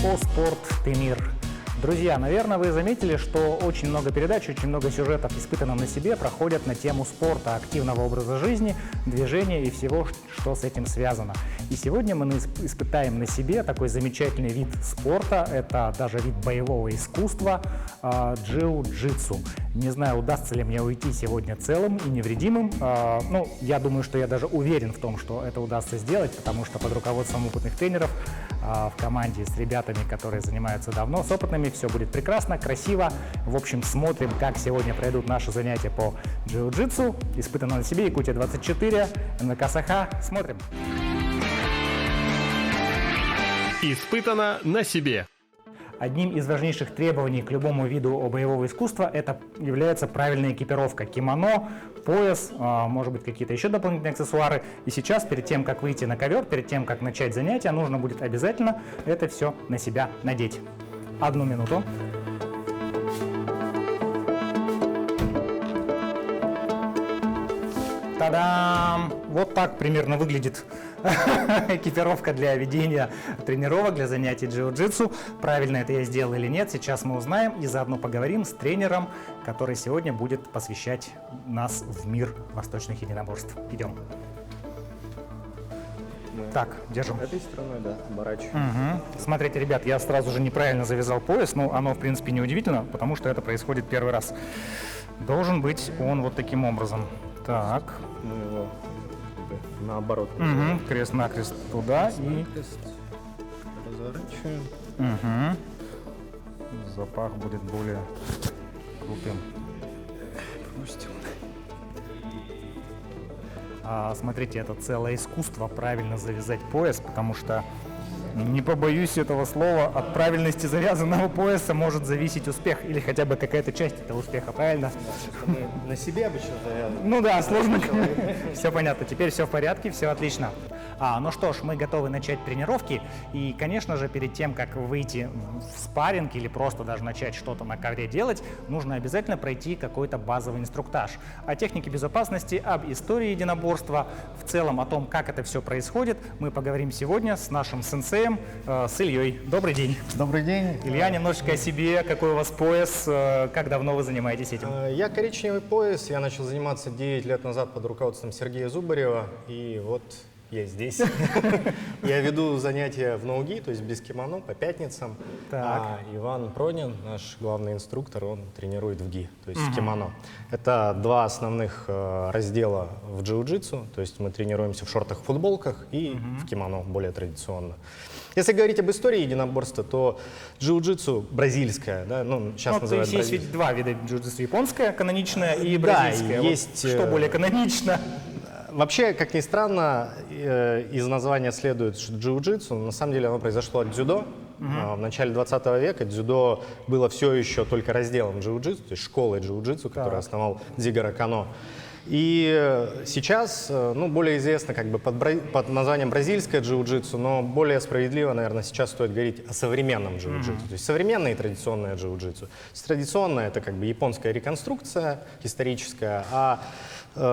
О спорт, ты мир. Друзья, наверное, вы заметили, что очень много передач, очень много сюжетов, испытанных на себе, проходят на тему спорта, активного образа жизни, движения и всего, что с этим связано. И сегодня мы испытаем на себе такой замечательный вид спорта, это даже вид боевого искусства, джиу-джитсу. Не знаю, удастся ли мне уйти сегодня целым и невредимым. Ну, я думаю, что я даже уверен в том, что это удастся сделать, потому что под руководством опытных тренеров в команде с ребятами, которые занимаются давно, с опытными, все будет прекрасно, красиво. В общем, смотрим, как сегодня пройдут наши занятия по джиу-джитсу. Испытано на себе, Якутия-24, НВК Саха. Смотрим. Испытано на себе. Одним из важнейших требований к любому виду боевого искусства это является правильная экипировка. Кимоно, пояс, может быть, какие-то еще дополнительные аксессуары. И сейчас, перед тем, как выйти на ковер, перед тем, как начать занятия, нужно будет обязательно это все на себя надеть. 1 минуту. Та-дам! Вот так примерно выглядит экипировка для ведения тренировок, для занятий джиу-джитсу. Правильно это я сделал или нет, сейчас мы узнаем и заодно поговорим с тренером, который сегодня будет посвящать нас в мир восточных единоборств. Идем. Так, держим. Этой стороной, да, оборачиваем. Угу. Смотрите, ребят, я сразу же неправильно завязал пояс, но оно, в принципе, не удивительно, потому что это происходит первый раз. Должен быть он вот таким образом. Так. Мы его наоборот. Угу. Крест-накрест туда и... Разворачиваем. Угу. Запах будет более крутым. Пустим. Смотрите, это целое искусство правильно завязать пояс, потому что, не побоюсь этого слова, от правильности завязанного пояса может зависеть успех или хотя бы какая-то часть этого успеха, правильно? Да, мы на себе обычно завязываем. Ну да, сложно. Все понятно, теперь все в порядке, все отлично. Ну что ж, мы готовы начать тренировки. И, конечно же, перед тем, как выйти в спарринг или просто даже начать что-то на ковре делать, нужно обязательно пройти какой-то базовый инструктаж. О технике безопасности, об истории единоборства, в целом о том, как это все происходит, мы поговорим сегодня с нашим сенсеем, с Ильей. Добрый день. Добрый день. Илья, немножечко о себе, какой у вас пояс, как давно вы занимаетесь этим? Я коричневый пояс, я начал заниматься 9 лет назад под руководством Сергея Зубарева, и вот я здесь. Я веду занятия в ноуги, то есть без кимоно, по пятницам. А Иван Пронин, наш главный инструктор, он тренирует в ги, то есть в кимоно. Это два основных раздела в джиу-джитсу, то есть мы тренируемся в шортах-футболках и в кимоно, более традиционно. Если говорить об истории единоборства, то джиу-джитсу бразильская, да, ну, сейчас называют есть ведь два вида джиу-джитсу: японская, каноничная, и бразильская. Да, есть... Что более канонично? Вообще, как ни странно, из названия следует, что джиу-джитсу, на самом деле оно произошло от дзюдо. В начале 20 века дзюдо было все еще только разделом джиу-джитсу, то есть школой джиу-джитсу, которую основал Дзигаро Кано. И сейчас, ну, более известно как бы под названием бразильское джиу-джитсу, но более справедливо, наверное, сейчас стоит говорить о современном джиу-джитсу. То есть современное и традиционное джиу-джитсу. Традиционное — это как бы японская реконструкция историческая, а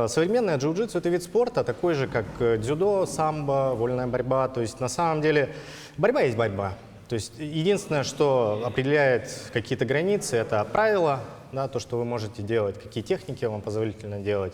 современное джиу-джитсу — это вид спорта, такой же, как дзюдо, самбо, вольная борьба. То есть на самом деле борьба есть борьба. То есть единственное, что определяет какие-то границы, это правила, да, то, что вы можете делать, какие техники вам позволительно делать.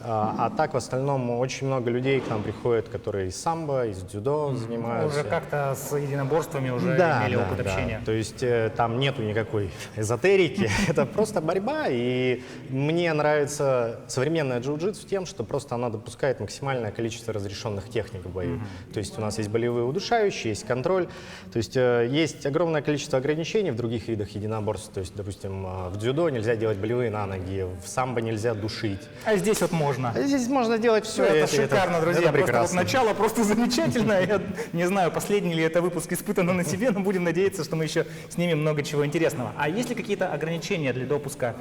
А так, в остальном, очень много людей к нам приходят, которые из самбо, из дзюдо занимаются. Уже как-то с единоборствами уже имели опыт общения. То есть там нету никакой эзотерики, это просто борьба. И мне нравится современная джиу-джитсу тем, что просто она допускает максимальное количество разрешенных техник в бою. То есть у нас есть болевые удушающие, есть контроль. То есть есть огромное количество ограничений в других видах единоборств. То есть, допустим, в дзюдо нельзя делать болевые на ноги, в самбо нельзя душить. А здесь вот можно. А здесь можно делать все. Это шикарно, друзья. Это просто вот начало просто замечательно. Я не знаю, последний ли это выпуск «Испытано на себе», но будем надеяться, что мы еще снимем много чего интересного. А есть ли какие-то ограничения для допуска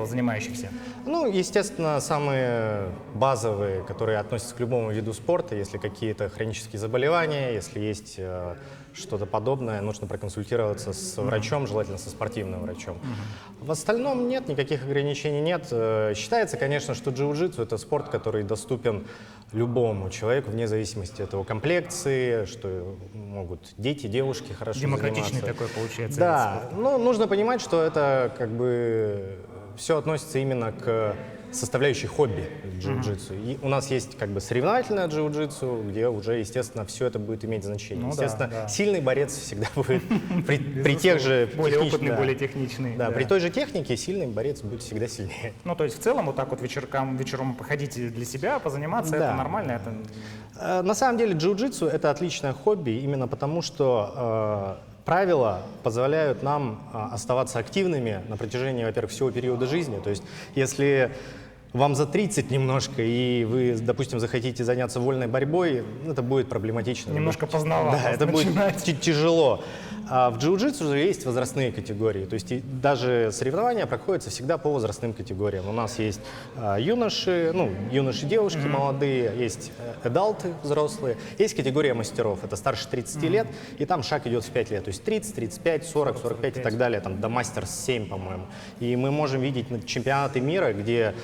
занимающихся? Ну, естественно, самые базовые, которые относятся к любому виду спорта, если какие-то хронические заболевания, если есть что-то подобное, нужно проконсультироваться с врачом, желательно со спортивным врачом. В остальном нет, никаких ограничений нет. Считается, конечно, что джиу-джитсу — это спорт, который доступен любому человеку, вне зависимости от его комплекции, что могут дети, девушки хорошо Демократичный заниматься. такой получается. Да, но нужно понимать, что это как бы все относится именно к составляющей хобби джиу-джитсу. И у нас есть как бы соревновательное джиу-джитсу, где уже, естественно, все это будет иметь значение. Ну, естественно, да. сильный борец всегда будет при тех же более техничных- опытный, да. более техничный. Да, при той же технике сильный борец будет всегда сильнее. Ну, то есть в целом вот так вот вечером походить для себя, позаниматься, Да. это нормально, это... На самом деле джиу-джитсу — это отличное хобби именно потому, что правила позволяют нам оставаться активными на протяжении, во-первых, всего периода жизни. То есть если вам за 30 немножко, и вы, допустим, захотите заняться вольной борьбой, это будет проблематично. Немножко поздновато Да, это начинать. будет тяжело. А в джиу-джитсу же есть возрастные категории. То есть даже соревнования проходятся всегда по возрастным категориям. У нас есть юноши, девушки молодые, есть адалты взрослые, есть категория мастеров. Это старше 30 лет, и там шаг идет в 5 лет. То есть 30, 35, 40, 45 и так далее. Там до мастер 7, по-моему. И мы можем видеть чемпионаты мира, где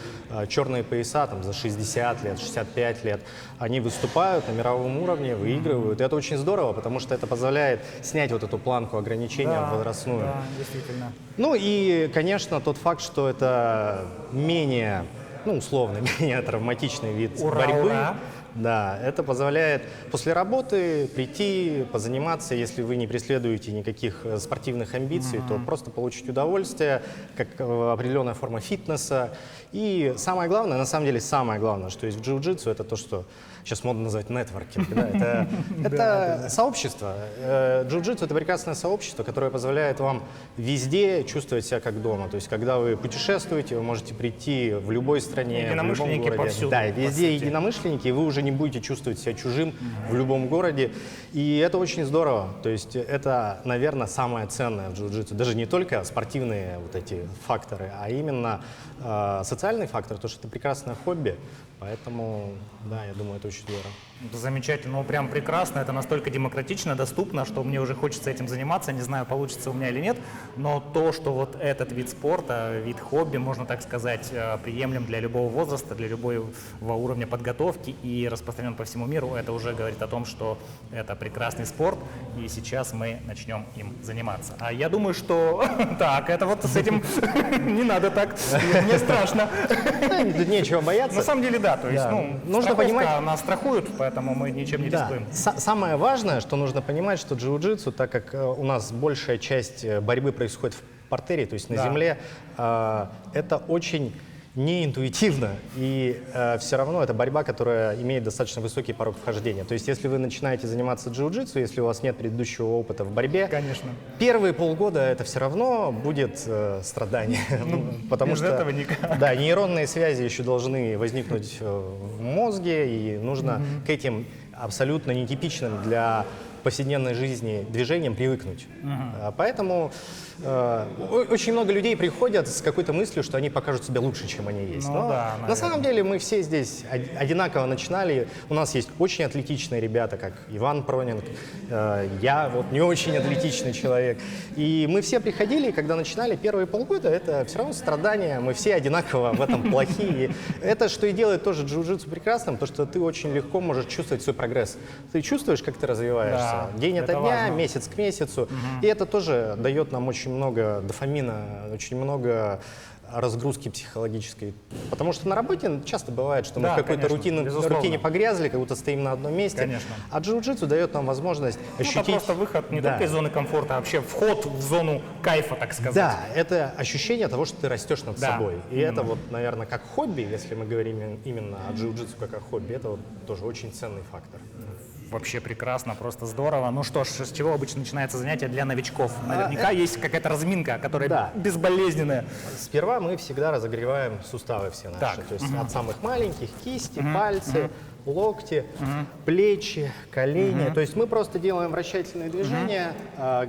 черные пояса там, за 60 лет, 65 лет, они выступают на мировом уровне, выигрывают. И это очень здорово, потому что это позволяет снять вот эту планку ограничения возрастную. Да, действительно. Ну и, конечно, тот факт, что это менее, условно, менее травматичный вид борьбы. Ура. Да, это позволяет после работы прийти, позаниматься, если вы не преследуете никаких спортивных амбиций, то просто получить удовольствие, как определенная форма фитнеса. И самое главное, на самом деле самое главное, что есть в джиу-джитсу, это то, что сейчас модно называть нетворкинг. Да? Это сообщество. Джиу-джитсу — это прекрасное сообщество, которое позволяет вам везде чувствовать себя как дома. То есть, когда вы путешествуете, вы можете прийти в любой стране, в любом Единомышленники городе. повсюду, Да, и по везде сути. единомышленники, и вы уже не будете чувствовать себя чужим в любом городе. И это очень здорово. То есть это, наверное, самое ценное в джиу-джитсу. Даже не только спортивные вот эти факторы, а именно социальный фактор, то, что это прекрасное хобби. Поэтому, да, я думаю, это очень здорово. Это замечательно, ну прям прекрасно, это настолько демократично, доступно, что мне уже хочется этим заниматься, не знаю, получится у меня или нет, но то, что вот этот вид спорта, вид хобби, можно так сказать, приемлем для любого возраста, для любого уровня подготовки и распространен по всему миру, это уже говорит о том, что это прекрасный спорт, и сейчас мы начнем им заниматься. А я думаю, что так, это вот с этим не надо так, мне страшно. Тут нечего бояться. На самом деле, да, то есть, Да. ну, Нужно страховка понимать- нас страхует, поэтому мы ничем не Да. рискуем. Самое важное, что нужно понимать, что джиу-джитсу, так как у нас большая часть борьбы происходит в партере, то есть на Да. земле, это очень неинтуитивно, и все равно это борьба, которая имеет достаточно высокий порог вхождения. То есть если вы начинаете заниматься джиу-джитсу, если у вас нет предыдущего опыта в борьбе, Конечно. первые полгода это все равно будет страдание, потому без что этого никак. да, нейронные связи еще должны возникнуть в мозге, и нужно к этим абсолютно нетипичным для повседневной жизни движениям привыкнуть. Поэтому очень много людей приходят с какой-то мыслью, что они покажут себя лучше, чем они есть. Ну Но да, на наверное. самом деле мы все здесь одинаково начинали. У нас есть очень атлетичные ребята, как Иван Пронинг, я вот не очень атлетичный человек. И мы все приходили, и когда начинали первые полгода, это все равно страдания, мы все одинаково в этом плохие. Это что и делает тоже джиу-джитсу прекрасным, то что ты очень легко можешь чувствовать свой прогресс. Ты чувствуешь, как ты развиваешься Да, день ото это дня, важно. месяц к месяцу. И это тоже дает нам очень много дофамина, очень много разгрузки психологической. Потому что на работе часто бывает, что мы Да, в какой-то конечно, безусловно. рутине погрязли, как будто стоим на одном месте. Конечно. А джиу-джитсу дает нам возможность Ну, это ощутить... просто выход не Да. только из зоны комфорта, а вообще вход в зону кайфа, так сказать. Да, это ощущение того, что ты растешь над Да, собой. И это вот, наверное, как хобби, если мы говорим именно о джиу-джитсу как о хобби, это вот тоже очень ценный фактор. Вообще прекрасно, просто здорово. Ну что ж, с чего обычно начинается занятие для новичков? Наверняка есть какая-то разминка, которая Да. безболезненная. Сперва мы всегда разогреваем суставы все наши. Так. То есть от самых маленьких кисти, пальцы, локти, плечи, колени. То есть мы просто делаем вращательные движения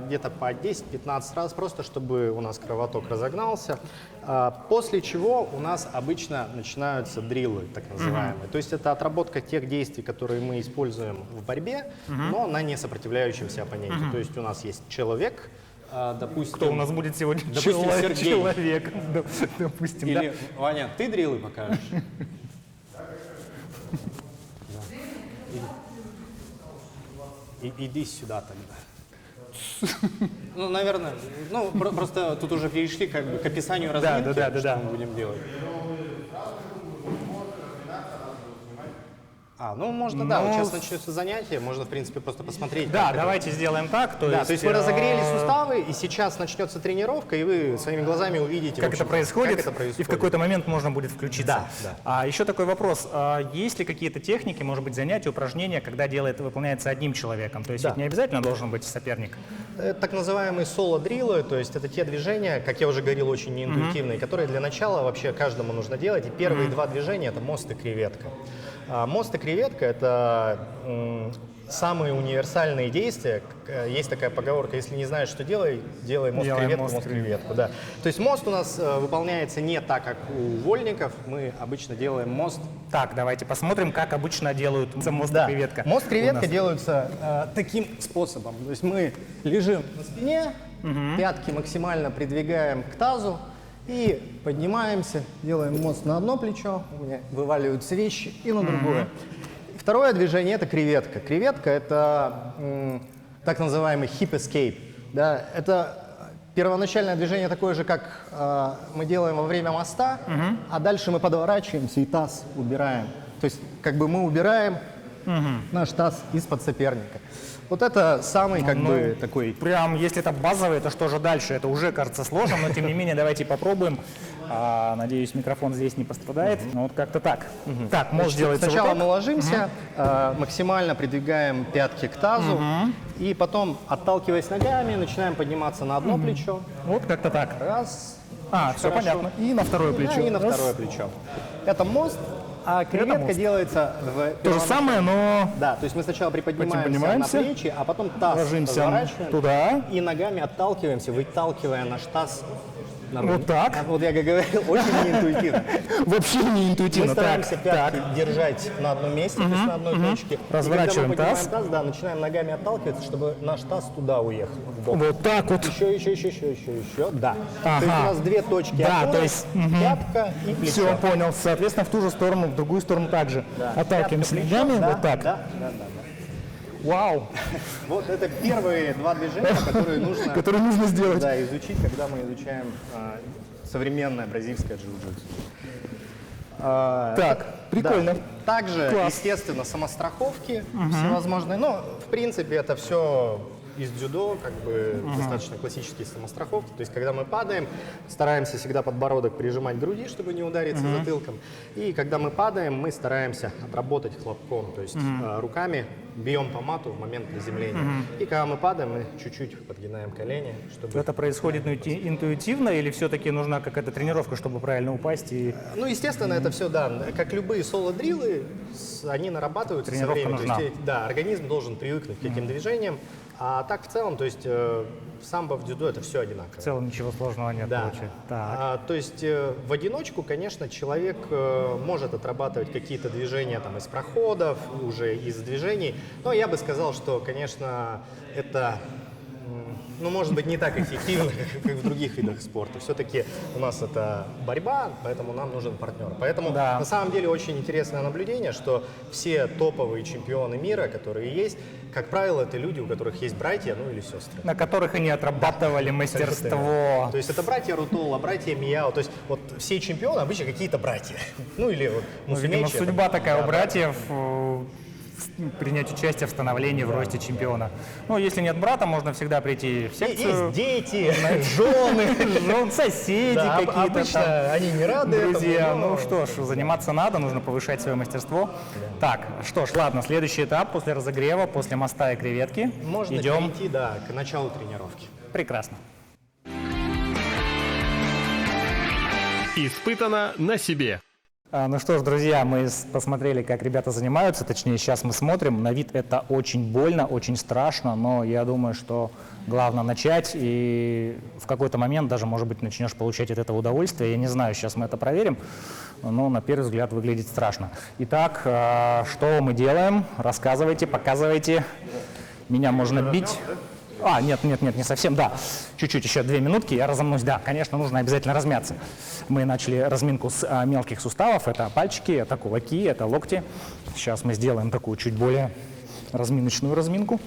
где-то по 10-15 раз, просто чтобы у нас кровоток разогнался. После чего у нас обычно начинаются дриллы, так называемые. То есть это отработка тех действий, которые мы используем в борьбе, но на несопротивляющемся оппоненте. То есть у нас есть человек, допустим... Кто у нас будет сегодня? Допустим, Сергей. Человек, допустим. Или, Ваня, ты дриллы покажешь? Иди сюда тогда. Ну, наверное, просто тут уже перешли как бы к описанию разминки, что мы будем делать. Можно, вот сейчас начнется занятие, можно, в принципе, просто посмотреть. Да, давайте сделаем так. То есть вы разогрели суставы, и сейчас начнется тренировка, и вы своими глазами увидите, как это происходит, и в какой-то момент можно будет включиться. Да. Еще такой вопрос. Есть ли какие-то техники, может быть, занятия, упражнения, когда выполняется одним человеком? То есть ведь не обязательно должен быть соперник? Так называемые соло-дриллы, то есть это те движения, как я уже говорил, очень неинтуитивные, которые для начала вообще каждому нужно делать. И первые два движения – это мост и креветка. Мост и креветка – это самые универсальные действия. Есть такая поговорка: если не знаешь, что делай, делай мост-креветку, мост-креветку. Да. То есть мост у нас выполняется не так, как у вольников. Мы обычно делаем мост. Так, давайте посмотрим, как обычно делают мост-креветка. Мост-креветка делаются таким способом. То есть мы лежим на спине, пятки максимально придвигаем к тазу и поднимаемся, делаем мост на одно плечо, у меня вываливаются вещи, и на другое. Второе движение – это креветка. Креветка – это так называемый hip escape. Да? Это первоначальное движение такое же, как мы делаем во время моста, а дальше мы подворачиваемся и таз убираем. То есть как бы мы убираем наш таз из-под соперника. Вот это самый такой... Прям, если это базовый, то что же дальше? Это уже кажется сложным, но тем не менее давайте попробуем. Надеюсь, микрофон здесь не пострадает. Но вот как-то так. Так, мост делается сначала вот так. мы ложимся, максимально придвигаем пятки к тазу, и потом, отталкиваясь ногами, начинаем подниматься на одно плечо. Вот как-то так. Раз. Все понятно. И на второе плечо. И на второе плечо. Это мост. А креветка делается в... То же самое, но... Да, то есть мы сначала приподнимаемся на плечи, а потом таз ложимся разворачиваем туда. И ногами отталкиваемся, выталкивая наш таз наружу. Вот так. Вот я как говорил, очень неинтуитивно. Вообще не интуитивно. Мы стараемся пятки держать на одном месте, то есть на одной точке. Разворачиваем и когда мы таз. поднимаем таз, начинаем ногами отталкиваться, чтобы наш таз туда уехал. В бок. Вот так вот. Еще. Да. То есть у нас две точки опоры, то есть, пятка и плечо. Все, понял. Соответственно, в ту же сторону, в другую сторону также. Отталкиваемся ногами, вот так. Да. Вау! Вот это первые два движения, которые нужно сделать. Да, изучить, когда мы изучаем современное бразильское джиу-джитсу. Так, прикольно. Да. Также, Класс. естественно, самостраховки всевозможные. Но, в принципе, это все из дзюдо, как бы достаточно классические самостраховки. То есть, когда мы падаем, стараемся всегда подбородок прижимать к груди, чтобы не удариться затылком. И когда мы падаем, мы стараемся отработать хлопком, то есть руками бьем по мату в момент приземления. И когда мы падаем, мы чуть-чуть подгинаем колени, чтобы... Это происходит интуитивно или все-таки нужна какая-то тренировка, чтобы правильно упасть? Ну, естественно, это все, да, как любые соло-дриллы, они нарабатываются со временем. Нужна. То есть, да, организм должен привыкнуть к этим движениям. А так в целом, то есть в самбо, в дзюдо это все одинаково. В целом ничего сложного нет, да. получается. Так. То есть в одиночку, конечно, человек может отрабатывать какие-то движения там, из проходов, уже из движений, но я бы сказал, что, конечно, это... Ну, может быть, не так эффективно, как в других видах спорта. Все-таки у нас это борьба, поэтому нам нужен партнер. Поэтому на самом деле очень интересное наблюдение, что все топовые чемпионы мира, которые есть, как правило, это люди, у которых есть братья, ну или сестры. На которых они отрабатывали мастерство. То есть это братья Рутола, братья Мияо. То есть вот все чемпионы обычно какие-то братья. Ну или вот видимо, судьба такая у братьев. Принять участие в становлении, в росте чемпиона. Ну, если нет брата, можно всегда прийти в секцию. Есть дети, жены, соседи какие-то. Обычно они не рады друзья. этому, но... Ну что ж, заниматься надо, нужно повышать свое мастерство. Так, что ж, ладно, следующий этап после разогрева, после моста и креветки. Можно идем перейти, да, к началу тренировки. Прекрасно. Испытано на себе. Ну что ж, друзья, мы посмотрели, как ребята занимаются, точнее, сейчас мы смотрим. На вид это очень больно, очень страшно, но я думаю, что главное начать, и в какой-то момент даже, может быть, начнешь получать от этого удовольствие. Я не знаю, сейчас мы это проверим, но на первый взгляд выглядит страшно. Итак, что мы делаем? Рассказывайте, показывайте. Меня можно бить. Нет, не совсем, да. Чуть-чуть, еще 2 минутки, я разомнусь. Да, конечно, нужно обязательно размяться. Мы начали разминку с мелких суставов. Это пальчики, это кулаки, это локти. Сейчас мы сделаем такую чуть более разминочную разминку,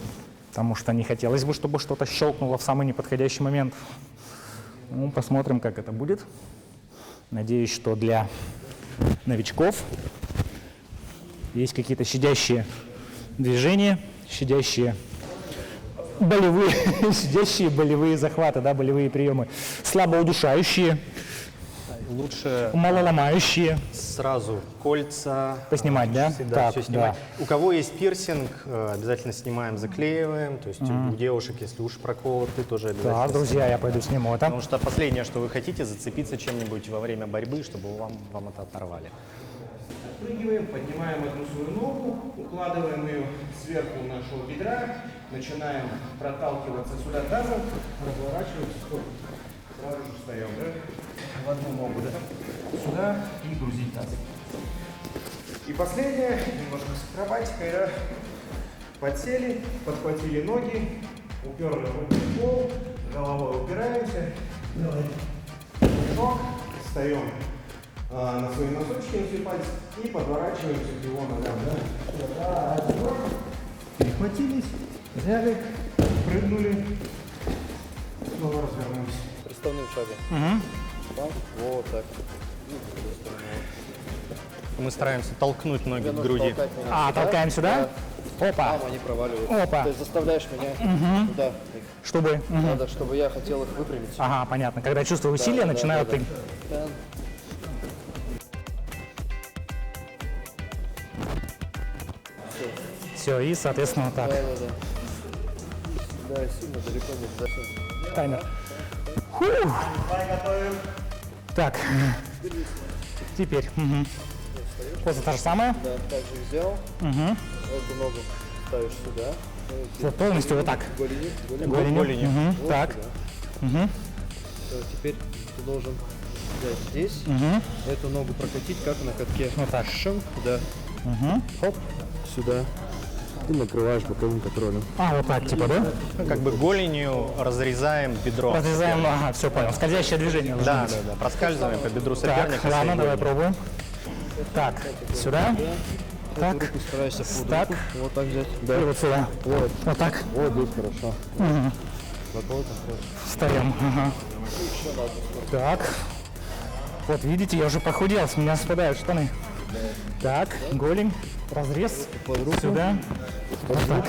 потому что не хотелось бы, чтобы что-то щелкнуло в самый неподходящий момент. Ну, посмотрим, как это будет. Надеюсь, что для новичков есть какие-то щадящие движения, щадящие болевые захваты, да, болевые приемы, слабоудушающие, Лучше малоломающие. сразу кольца Поснимать, да? Да, Так, все снимать. У кого есть пирсинг, обязательно снимаем, заклеиваем. То есть у девушек, если уши проколоты, тоже обязательно. Так, друзья, я пойду сниму это. Потому что последнее, что вы хотите, зацепиться чем-нибудь во время борьбы, чтобы вам это оторвали. Отпрыгиваем, поднимаем одну свою ногу, укладываем ее сверху нашего бедра, начинаем проталкиваться сюда тазом, разворачиваемся, сразу же встаем, да? В одну ногу, да? Сюда и грузить таз. И последнее, немножко с акробатикой, да? Подсели, подхватили ноги, уперли руки в пол, головой упираемся, делаем шаг, встаем на свои носочки, на свои пальцы и подворачиваемся к его ногам. Да? Перехватились, взяли, прыгнули, снова развернулись. Приставным шагом. Так, вот так. Мы стараемся толкнуть ноги Тебе к нужно груди. толкать меня А, сюда, толкаем сюда? Опа. Там они проваливаются. Опа. То есть заставляешь меня туда. их. Чтобы... Надо, чтобы я хотел их выпрямить. Ага, понятно. Когда чувствую усилие, Да, начинаю да. ты. Да. Все, и, соответственно, вот так. Да. Да, сильно далеко не зашел. Таймер. Фух. Так. Теперь. Поза та же самая. Да, также взял. Эту ногу ставишь сюда. Вот полностью вот так. Голени. Голенью. Вот Так. сюда. Всё, теперь ты должен взять здесь, эту ногу прокатить, как на катке. Вот так. Шим, да. Хоп, сюда. Ты накрываешь боковым контролем. А, вот так, типа, да? Ну, как бы голенью разрезаем бедро. Разрезаем, ага, все понял. Скользящее движение. должно Да, быть. да. Проскальзываем по бедру Так, соперника. ладно, своей давай голенью. пробуем. Так, сюда. Так. Эту руку старайся под Так. руку. Вот так взять. И вот сюда. Вот. Вот так. Вот здесь хорошо. Вот вот так. Встаем. Ага. Так. Вот видите, я уже похудел, с меня спадают штаны. Так, голень, разрез. Сюда. Вот так.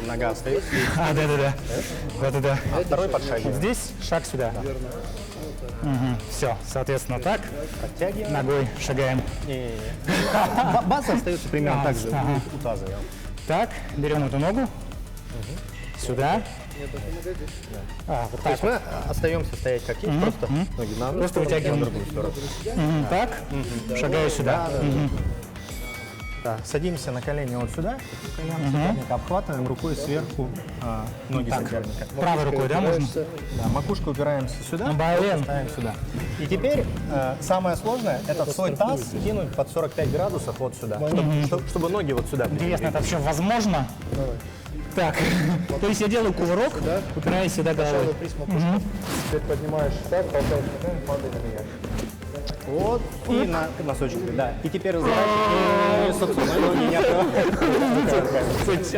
Нога остается. А, да-да-да. Да-да-да. Второй Вот подшагиваем. здесь шаг сюда. Все, соответственно, так. Подтягиваем. Ногой шагаем. База остается примерно так же Ага. у таза. Так, берем эту ногу. Сюда. А, вот То так есть вот. мы остаемся стоять как есть, просто ноги на одну Просто сторону, вытягиваем. на другую сторону. Так, шагаю сюда. Да, садимся на колени вот сюда, колено соперника, обхватываем рукой сверху ноги соперника. Правой рукой, да, можно? Да, макушкой упираемся сюда, Блин. ставим сюда. И теперь самое сложное — это свой таз кинуть под 45 градусов вот сюда, чтобы ноги вот сюда. Интересно, это вообще возможно? Так, то есть я делаю кувырок, упираясь сюда головой. Теперь поднимаешь так, толкаешь ногами, падай на меня. Вот, и на носочек, да. И теперь разворачиваем, собственно, ноги не отрываем.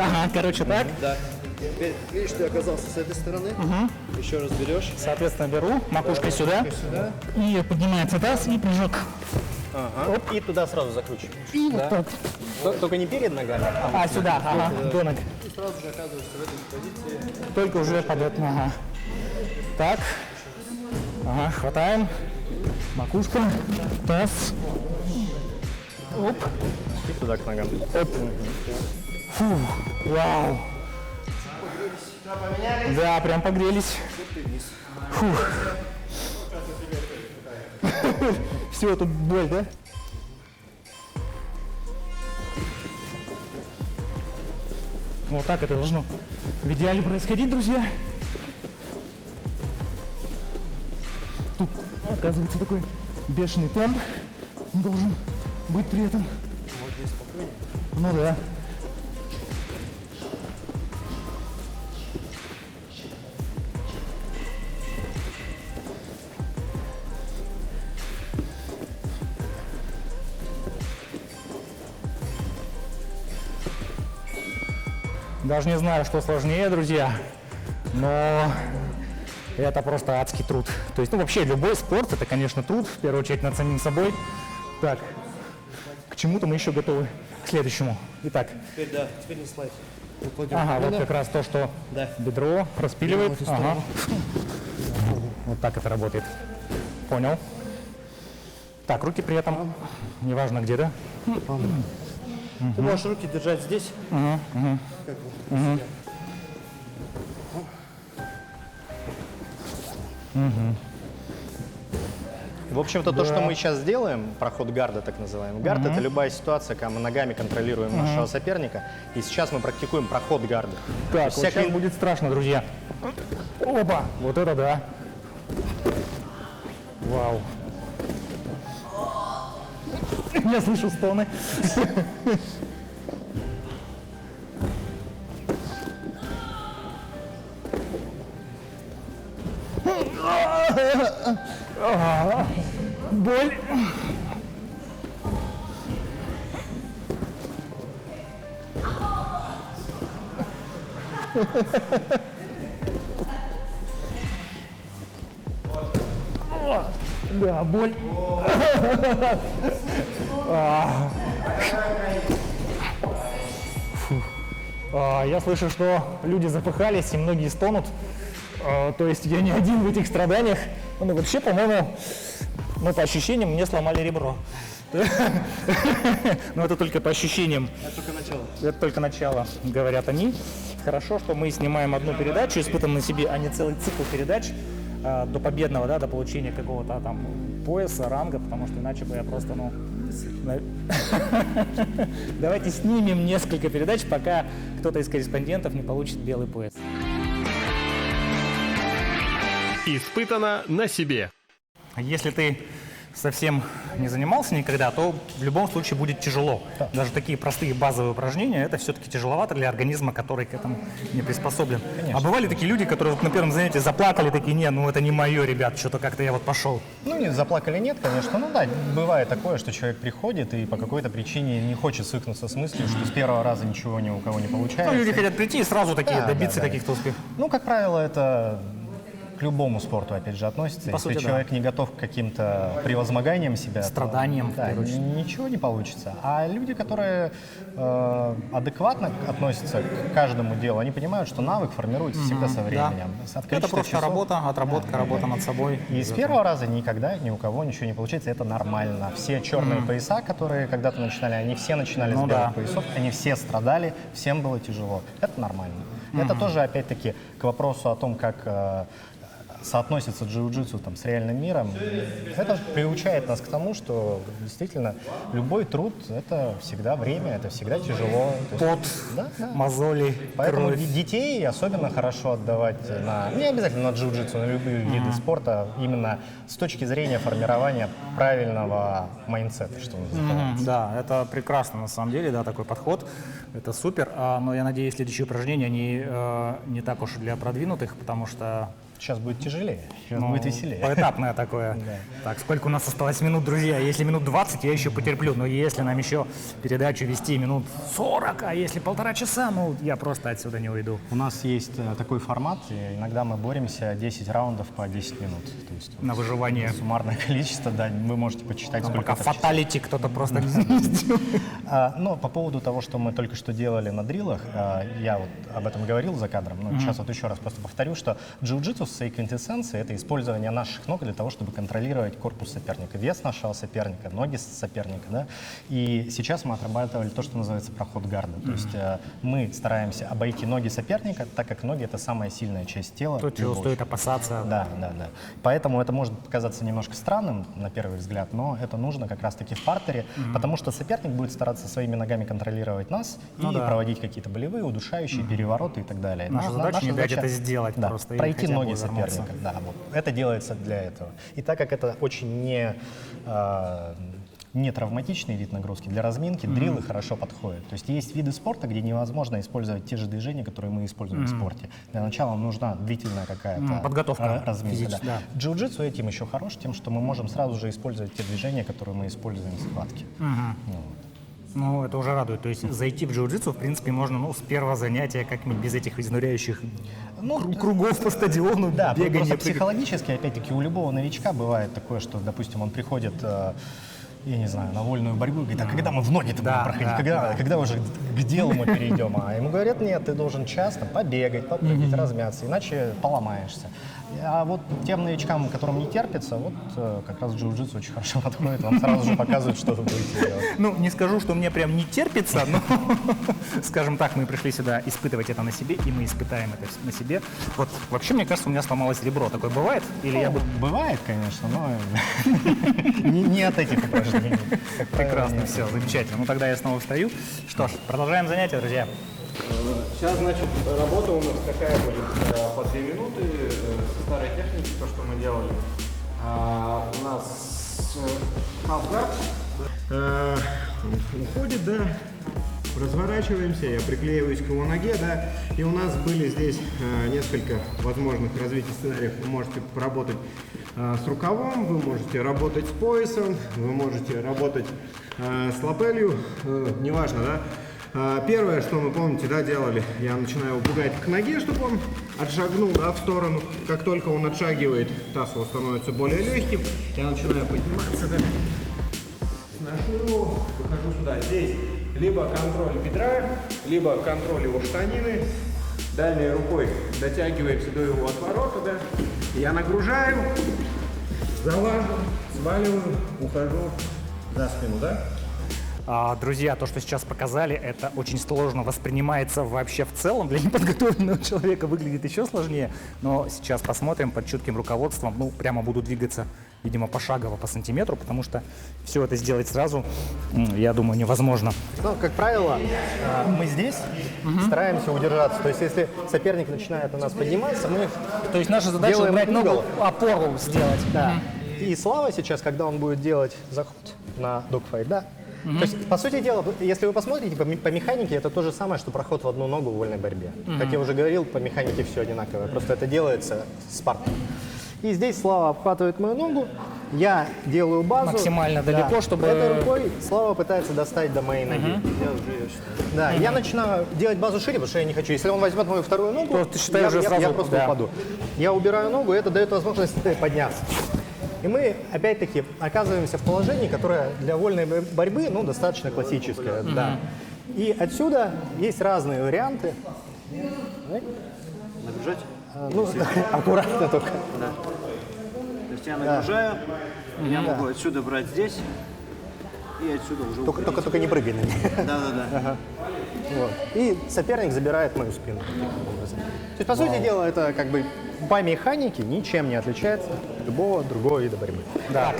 Ага, короче, так. Да. Теперь, видишь, ты оказался с этой стороны. Еще раз берешь. Соответственно, беру макушкой сюда. И поднимается таз и прыжок. Ага. И туда сразу закручиваем. И вот так. Только не перед ногами, А, сюда, ага, до ног. И сразу же оказываешься в этой позиции. Только уже подает, ага. Так. Ага, хватаем. Макушка, таз. Оп. и туда к ногам. Фу, вау. Да, прям погрелись. Фух. Все, тут боль, да? Вот так это должно в идеале происходить, друзья. Тут, оказывается, такой бешеный темп должен быть при этом. Ну да. Даже не знаю, что сложнее, друзья, но это просто адский труд. То есть, ну, вообще, любой спорт — это, конечно, труд, в первую очередь, над самим собой. Так, к чему-то мы еще готовы, к следующему. Итак, Теперь на слайд. Выкладываем ага, вот колено. как раз то, что Да. бедро распиливает. В эту Ага. сторону. Вот так это работает. Понял. Так, руки при этом, неважно где, да? Ты можешь руки держать здесь. Как бы, на себя. В общем-то, то, что мы сейчас сделаем, проход гарда так называемый. Гард — это любая ситуация, когда мы ногами контролируем нашего соперника. И сейчас мы практикуем проход гарда. То Так, есть вот сейчас будет страшно, друзья. Опа, вот это да. Вау. Я слышу стоны. Боль. Да, боль. Я слышу, что люди запыхались и многие стонут. То есть я не один в этих страданиях. Ну, вообще, по-моему, ну, по ощущениям, мне сломали ребро. Но это только по ощущениям. Это только начало. Это только начало, говорят они. Хорошо, что мы снимаем одну передачу, испытываем на себе, а не целый цикл передач до победного, да, до получения какого-то там пояса, ранга, потому что иначе бы я просто, ну... Давайте снимем несколько передач, пока кто-то из корреспондентов не получит белый пояс. Испытано на себе. Если ты совсем не занимался никогда, то в любом случае будет тяжело. Даже такие простые базовые упражнения, это все-таки тяжеловато для организма, который к этому не приспособлен. А бывали такие люди, которые вот на первом занятии заплакали, такие: не, ну это не мое, ребят, что-то как-то я вот пошел. Ну, не заплакали, нет, конечно. Ну да, бывает такое, что человек приходит и по какой-то причине не хочет свыкнуться с мыслью, что с первого раза ничего ни у кого не получается. Ну, люди хотят прийти и сразу такие Да, добиться да. каких-то успехов. Ну, как правило, это к любому спорту, опять же, относится. По Если сути, да. человек не готов к каким-то превозмоганиям себя, то, Страданиям, в да, первую очередь. ничего не получится. А люди, которые адекватно относятся к каждому делу, они понимают, что навык формируется всегда со временем. От Это количества просто часов. работа, отработка, работа над собой. И с первого раза никогда ни у кого ничего не получается, это нормально. Все черные пояса, которые когда-то начинали, они все начинали Ну с белых да. поясов, они все страдали, всем было тяжело. Это нормально. Это тоже, опять-таки, к вопросу о том, как соотносится джиу-джитсу там с реальным миром. Это приучает нас к тому, что действительно любой труд — это всегда время, это всегда тяжело. То есть, Пот, да, да. мозоли, Поэтому кровь. детей особенно хорошо отдавать не обязательно на джиу-джитсу, на любые виды спорта, именно с точки зрения формирования правильного майндсета, что называется. Да, это прекрасно на самом деле, да, такой подход. Это супер. Но я надеюсь, следующие упражнения, они не так уж для продвинутых, потому что Сейчас будет тяжелее, сейчас ну, будет веселее. поэтапное такое. Так, сколько у нас осталось минут, друзья? Если минут 20, я еще потерплю. Но если нам еще передачу вести минут 40, а если 1,5 часа, ну, я просто отсюда не уйду. У нас есть такой формат, и иногда мы боремся 10 раундов по 10 минут. То есть На выживание. суммарное количество, да, вы можете почитать, сколько Пока это в часах. фаталити кто-то просто не сделает. Но по поводу того, что мы только что делали на дрилах, я вот об этом говорил за кадром, но сейчас вот еще раз просто повторю, что джиу-джитсу в своей квинтэссенции — это использование наших ног для того, чтобы контролировать корпус соперника, вес нашего соперника, ноги соперника, да. И сейчас мы отрабатывали то, что называется проход гарда. То есть мы стараемся обойти ноги соперника, так как ноги — это самая сильная часть тела. То, чего любого стоит опасаться. Да, да, да. Поэтому это может показаться немножко странным на первый взгляд, но это нужно как раз-таки в партере, потому что соперник будет стараться своими ногами контролировать нас и Ну да. проводить какие-то болевые, удушающие, перевороты и так далее. Наша задача не дать это сделать да, просто, или пройти хотя бы ноги увернуться. соперника. Да, вот. Это делается для этого. И так как это очень не травматичный вид нагрузки, для разминки дриллы хорошо подходят. То есть есть виды спорта, где невозможно использовать те же движения, которые мы используем в спорте. Для начала нужна длительная какая-то подготовка разминка. физическая, Да. Джиу-джитсу этим еще хорош тем, что мы можем сразу же использовать те движения, которые мы используем в схватке. Ну, Ну, это уже радует. То есть зайти в джиу-джитсу, в принципе, можно, ну, с первого занятия, как-нибудь без этих изнуряющих кругов по стадиону, Да, бегания. просто психологически, опять-таки, у любого новичка бывает такое, что, допустим, он приходит, я не знаю, на вольную борьбу и говорит, а когда мы в ноги-то будем проходить, когда уже к делу мы перейдем? А ему говорят, нет, ты должен часто побегать, попрыгать, размяться, иначе поломаешься. А вот тем новичкам, которым не терпится, вот как раз джиу-джитсу очень хорошо подходит, вам сразу же показывает, что вы будете делать. Ну, не скажу, что мне прям не терпится, но, скажем так, мы пришли сюда испытывать это на себе, и мы испытаем это на себе. Вот, вообще, мне кажется, у меня сломалось ребро. Такое бывает? Или я бы... Бывает, конечно, но не от этих упражнений. Прекрасно, все, замечательно. Ну, тогда я снова встаю. Что ж, продолжаем занятие, друзья. Сейчас, значит, работа у нас такая будет по 2 минуты со старой техники, то, что мы делали. У нас half-guard уходит, да, разворачиваемся, я приклеиваюсь к его ноге, да, и у нас были здесь несколько возможных развитий сценариев. Вы можете поработать с рукавом, вы можете работать с поясом, вы можете работать с лапелью, неважно, да. Первое, что мы, помните, да, делали, я начинаю его пугать к ноге, чтобы он отшагнул, да, в сторону. Как только он отшагивает, таз его становится более легким. Я начинаю подниматься, да, сношу его, выхожу сюда. Здесь либо контроль бедра, либо контроль его штанины. Дальней рукой дотягиваемся до его отворота, да. Я нагружаю, залажу, сваливаю, ухожу за спину, да. Друзья, то, что сейчас показали, это очень сложно воспринимается вообще в целом. Для неподготовленного человека выглядит еще сложнее. Но сейчас посмотрим под чутким руководством. Ну, прямо буду двигаться, видимо, пошагово, по сантиметру, потому что все это сделать сразу, я думаю, невозможно. Ну, как правило, мы здесь стараемся удержаться. То есть, если соперник начинает на нас подниматься, мы То есть наша задача делаем убрать ногу, угол. опору сделать. Да. И Слава сейчас, когда он будет делать заход на догфайт, да. То есть, по сути дела, если вы посмотрите, по механике это то же самое, что проход в одну ногу в вольной борьбе. Как я уже говорил, по механике все одинаковое, просто это делается с партнером. И здесь Слава обхватывает мою ногу, я делаю базу. Максимально далеко, чтобы- Этой рукой Слава пытается достать до моей ноги. Да, я начинаю делать базу шире, потому что я не хочу. Если он возьмет мою вторую ногу, То ты считай, я, уже я- сразу, я просто да. упаду. Я убираю ногу, и это дает возможность подняться. И мы, опять-таки, оказываемся в положении, которое для вольной борьбы, ну, достаточно классическое. Да. И отсюда есть разные варианты. Нагружать? Ну, аккуратно только. То есть я нагружаю, я могу отсюда брать здесь и отсюда уже уходить. Только не прыгай на меня. Да-да-да. Вот. И соперник забирает мою спину. Таким образом. То есть, по сути дела, это как бы по механике ничем не отличается от любого другого вида борьбы. Да.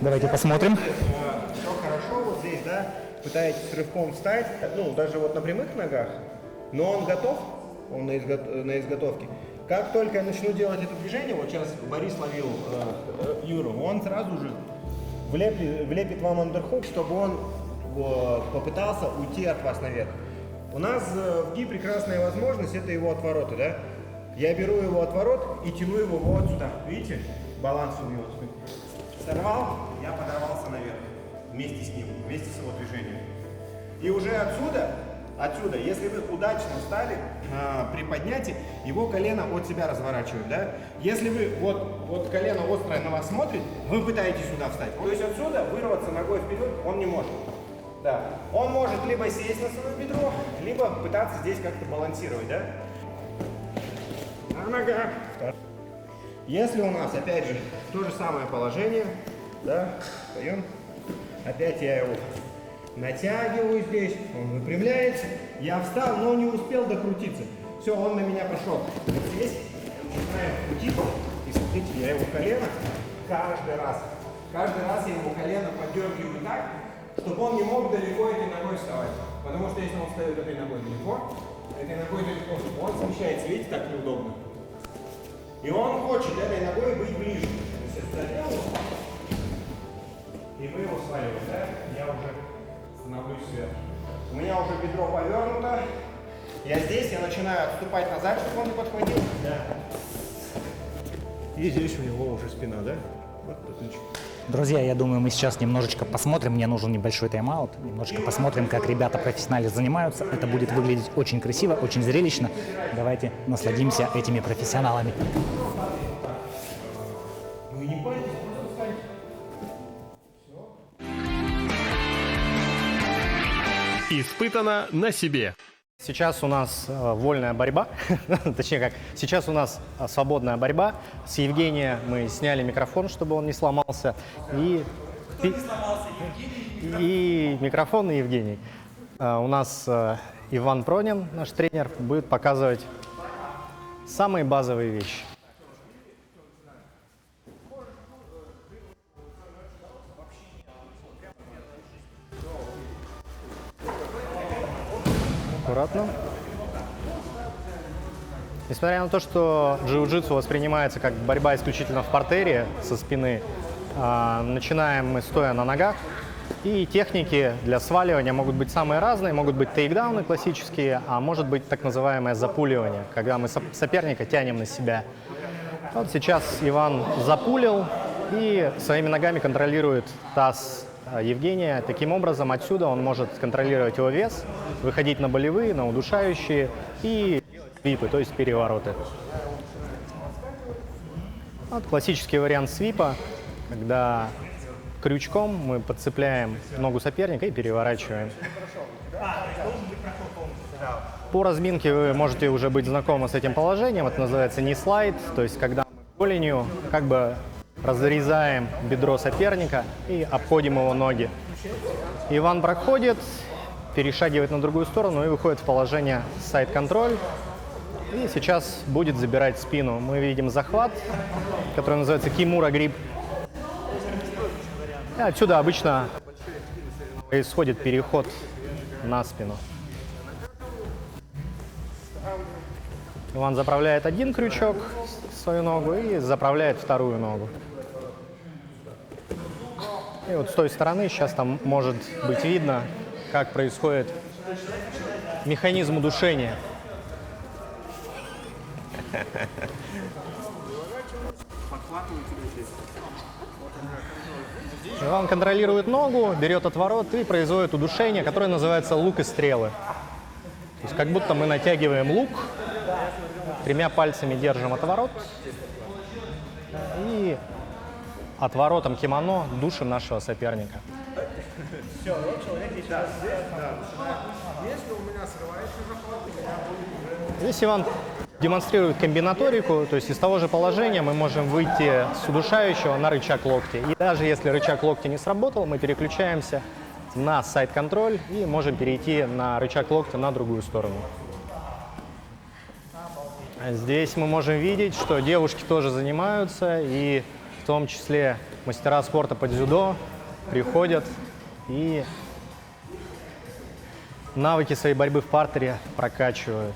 Давайте посмотрим. Все хорошо, вот здесь, да, пытаетесь рывком встать, ну, даже вот на прямых ногах, но он готов, он на изготовке. Как только я начну делать это движение, вот сейчас Борис ловил Юру, он сразу же влепит вам андерхук, чтобы он попытался уйти от вас наверх. У нас в ГИ прекрасная возможность, это его отвороты, да? Я беру его отворот и тяну его вот сюда. Видите? Баланс у него. Сорвал, я подорвался наверх. Вместе с ним, вместе с его движением. И уже отсюда, если вы удачно встали при поднятии, его колено от себя разворачивает, да? Если вы, вот колено острое на вас смотрит, вы пытаетесь сюда встать. То есть отсюда вырваться ногой вперед он не может. Да. Он может либо сесть на свое бедро, либо пытаться здесь как-то балансировать, да? На ногах. Если у нас, опять же, то же самое положение, да, встаем, опять я его натягиваю здесь, он выпрямляется, я встал, но не успел докрутиться. Все, он на меня пошел. Здесь начинаю крутиться, и смотрите, я его колено каждый раз я его колено поддергиваю так, чтобы он не мог далеко этой ногой вставать. Потому что если он встает этой ногой далеко, он смещается, видите, так неудобно. И он хочет этой ногой быть ближе. То есть я сюда делаю, и мы его сваливаем, да? Я уже становлюсь сверху. У меня уже бедро повернуто. Я здесь, я начинаю отступать назад, чтобы он не подхватил. Да. И здесь у него уже спина, да? Вот отлично. Друзья, я думаю, мы сейчас немножечко посмотрим, мне нужен небольшой тайм-аут, немножечко посмотрим, как ребята профессионально занимаются. Это будет выглядеть очень красиво, очень зрелищно. Давайте насладимся этими профессионалами. Испытано на себе. Сейчас у нас вольная борьба, точнее как, сейчас у нас свободная борьба. С Евгения мы сняли микрофон, чтобы он не сломался. И микрофон, и Евгений. У нас Иван Пронин, наш тренер, будет показывать самые базовые вещи. Аккуратно. Несмотря на то, что джиу-джитсу воспринимается как борьба исключительно в партере со спины, начинаем мы стоя на ногах. И техники для сваливания могут быть самые разные. Могут быть тейкдауны классические, а может быть так называемое запуливание, когда мы соперника тянем на себя. Вот сейчас Иван запулил и своими ногами контролирует таз Евгения. Таким образом, отсюда он может контролировать его вес, выходить на болевые, на удушающие и свипы, то есть перевороты. Вот классический вариант свипа, когда крючком мы подцепляем ногу соперника и переворачиваем. По разминке вы можете уже быть знакомы с этим положением. Это называется ни-слайд, то есть когда мы голенью как бы разрезаем бедро соперника и обходим его ноги. Иван проходит, перешагивает на другую сторону и выходит в положение сайд-контроль. И сейчас будет забирать спину. Мы видим захват, который называется кимура грип. И отсюда обычно происходит переход на спину. Иван заправляет один крючок в свою ногу и заправляет вторую ногу. И вот с той стороны сейчас там может быть видно, как происходит механизм удушения. Иван контролирует ногу, берет отворот и производит удушение, которое называется лук и стрелы. То есть как будто мы натягиваем лук, тремя пальцами держим отворот и отворотом кимоно душим нашего соперника. Здесь Иван демонстрирует комбинаторику, то есть из того же положения мы можем выйти с удушающего на рычаг локтя. И даже если рычаг локтя не сработал, мы переключаемся на сайд-контроль и можем перейти на рычаг локтя на другую сторону. Здесь мы можем видеть, что девушки тоже занимаются, и в том числе мастера спорта по дзюдо приходят и навыки своей борьбы в партере прокачивают.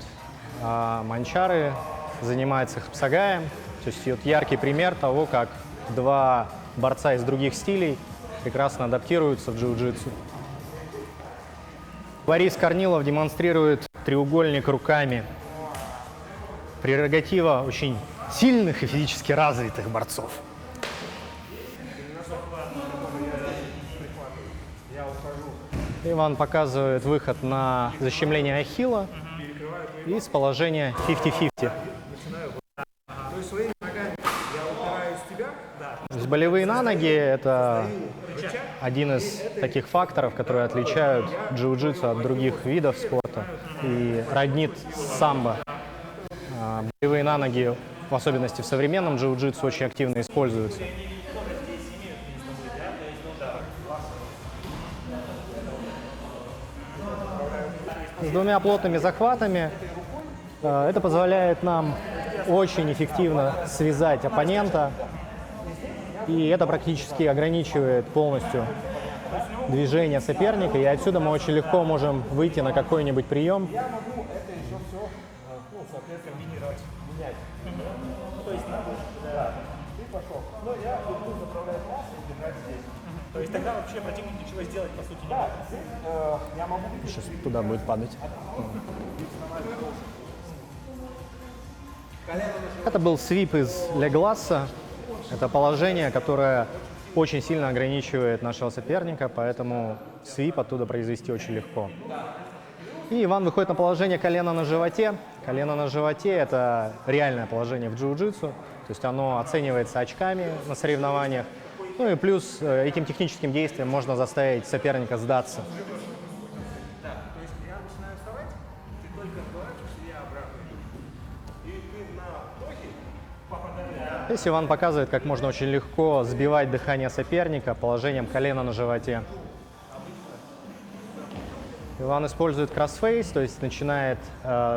А манчары занимаются хапсагаем, то есть вот яркий пример того, как два борца из других стилей прекрасно адаптируются в джиу-джитсу. Борис Корнилов демонстрирует треугольник руками. Прерогатива очень сильных и физически развитых борцов. Иван показывает выход на защемление ахилла и с положения 50-50. То есть болевые на ноги – это один из таких факторов, которые отличают джиу-джитсу от других видов спорта и роднит самбо. Болевые на ноги, в особенности в современном джиу-джитсу, очень активно используются. С двумя плотными захватами это позволяет нам очень эффективно связать оппонента, и это практически ограничивает полностью движение соперника, и отсюда мы очень легко можем выйти на какой-нибудь прием. То есть тогда вообще противник ничего сделать по сути не может. Сейчас туда будет падать. Это был свип из легласса. Это положение, которое очень сильно ограничивает нашего соперника, поэтому свип оттуда произвести очень легко. И Иван выходит на положение колена на животе. Колено на животе – это реальное положение в джиу-джитсу, то есть оно оценивается очками на соревнованиях. Ну и плюс этим техническим действием можно заставить соперника сдаться. Здесь Иван показывает, как можно очень легко сбивать дыхание соперника положением колена на животе. Иван использует кроссфейс, то есть начинает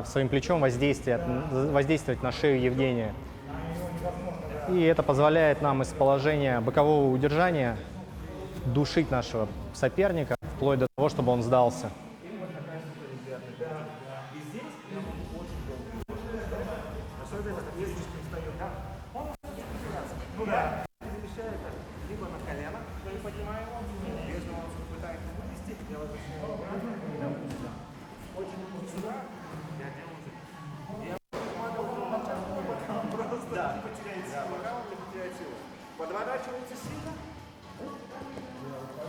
своим плечом воздействовать на шею Евгения. И это позволяет нам из положения бокового удержания душить нашего соперника, вплоть до того, чтобы он сдался.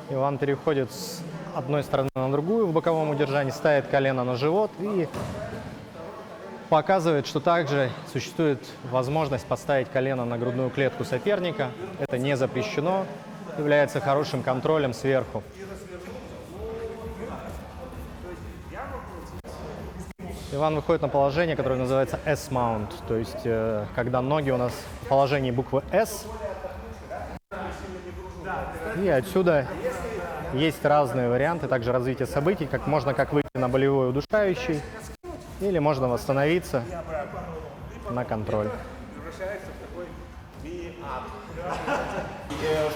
Иван переходит с одной стороны на другую в боковом удержании, ставит колено на живот и показывает, что также существует возможность поставить колено на грудную клетку соперника. Это не запрещено, является хорошим контролем сверху. Иван выходит на положение, которое называется S-mount, то есть когда ноги у нас в положении буквы S. И отсюда есть разные варианты также развития событий, как можно как выйти на болевой удушающий, или можно восстановиться на контроль.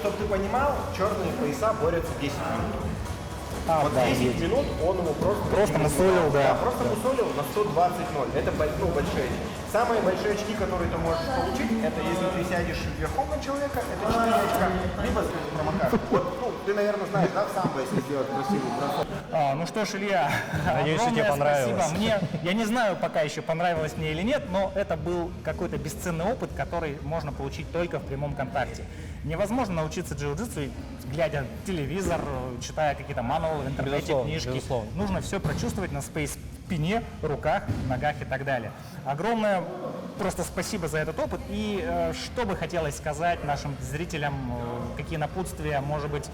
Чтобы ты понимал, черные пояса борются 10 минут. Вот да, 10 минут он ему просто мусолил, да. Просто мусолил на 120-0. Это большие очки. Самые большие очки, которые ты можешь получить, это если ты сядешь верхом на человека, это 4 очка, либо промокаешь. Вот, ты, наверное, знаешь, да, в самбо, если сделать красивый бросок. Ну что ж, Илья, надеюсь, что тебе огромное понравилось. спасибо. Я не знаю пока еще, понравилось мне или нет, но это был какой-то бесценный опыт, который можно получить только в прямом контакте. Невозможно научиться джиу-джитсу, глядя телевизор, читая какие-то мануалы в интернете, Безусловно, книжки. безусловно. Нужно все прочувствовать на своей спине, руках, ногах и так далее. Огромное просто спасибо за этот опыт. И что бы хотелось сказать нашим зрителям, какие напутствия, может быть,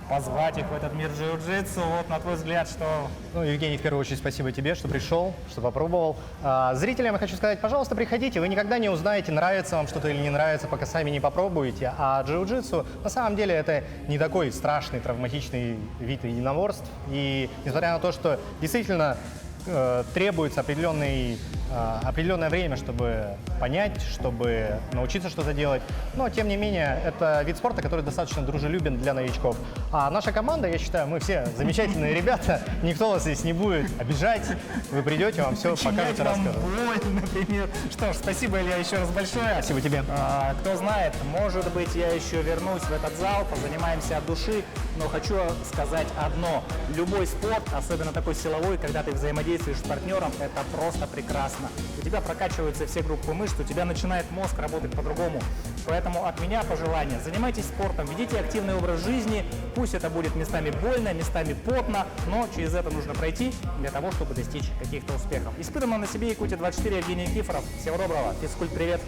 позвать их в этот мир джиу-джитсу, вот на твой взгляд, что... Ну, Евгений, в первую очередь, спасибо тебе, что пришел, что попробовал. Зрителям я хочу сказать, пожалуйста, приходите, вы никогда не узнаете, нравится вам что-то или не нравится, пока сами не попробуете. А джиу-джитсу, на самом деле, это не такой страшный, травматичный вид единоборств. И несмотря на то, что действительно требуется определенное время, чтобы понять, чтобы научиться что-то делать. Но, тем не менее, это вид спорта, который достаточно дружелюбен для новичков. А наша команда, я считаю, мы все замечательные ребята. Никто вас здесь не будет обижать. Вы придете, вам все покажут и расскажут. боль, например. Что ж, спасибо, Илья, еще раз большое. Спасибо тебе. Кто знает, может быть, я еще вернусь в этот зал, позанимаемся от души, но хочу сказать одно. Любой спорт, особенно такой силовой, когда ты взаимодействуешь с партнером, это просто прекрасно. У тебя прокачиваются все группы мышц, у тебя начинает мозг работать по-другому. Поэтому от меня пожелание: занимайтесь спортом, ведите активный образ жизни, пусть это будет местами больно, местами потно, но через это нужно пройти для того, чтобы достичь каких-то успехов. Испытанно на себе Якутия 24, Евгений Никифоров. Всего доброго, физкульт, привет!